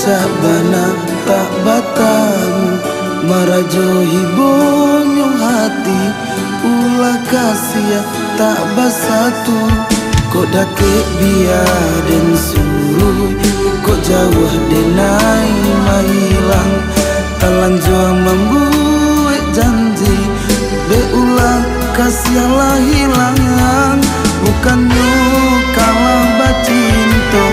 puncak bana tak batamu, marajohi bonyong hati, ulah kasih tak basatu. Kok dake biar den suruh, kok jauh denai mahilang, talan jua membuat janji, beulah kasih lah hilangan. Bukannya kalah bacinto,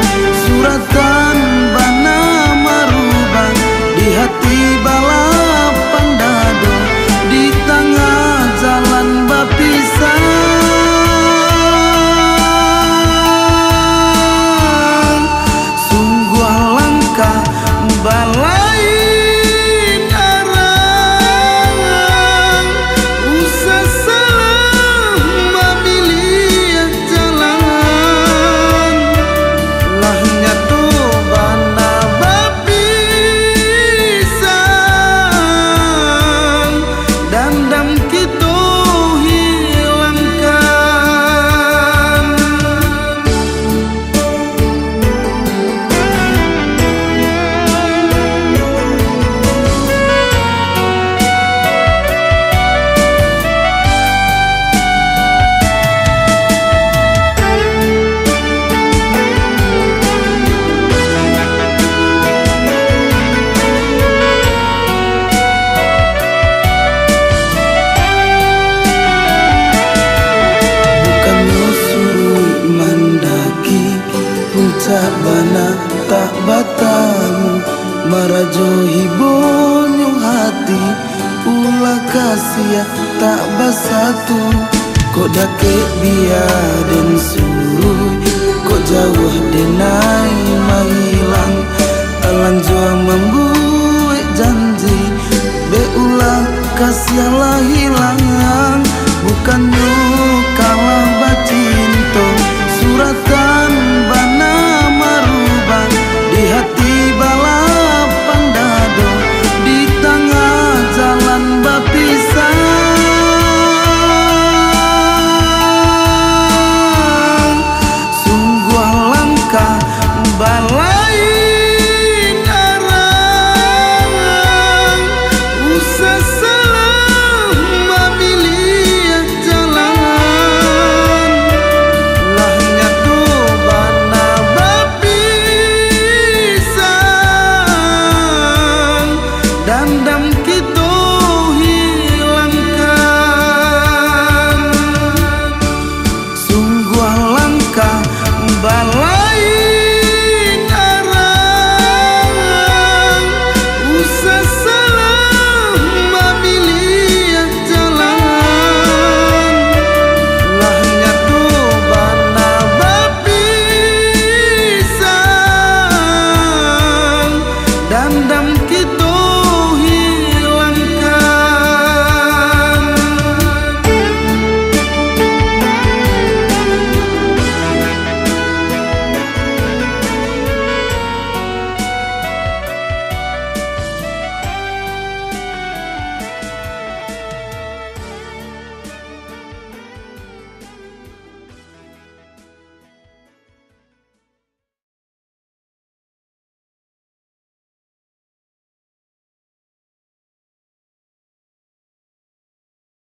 suratan bana marubah, di hati balapan dado, di tengah jalan bapisah. Sungguh langkah balain arang, usah salah memilih jalan. Lahnya tuh bana bapisah, dandam kita hilangkan. Puncak bana tak batamu, marajohi bonyong hati, ulah kasih tak basatu. Kok dake biar den suruh, kok jauh denai mahilang, talan jua membuat janji, beulah kasih lah hilangan. Bukannya kalah bacinto, suratan bana marubah, di hati balapan dado, di tengah jalan bapisah. Sungguh langkah balain arang, usah salah memilih jalan. Lahnya tuh bana bapisah, dandam kita hilangkan. Sungguh langkah bala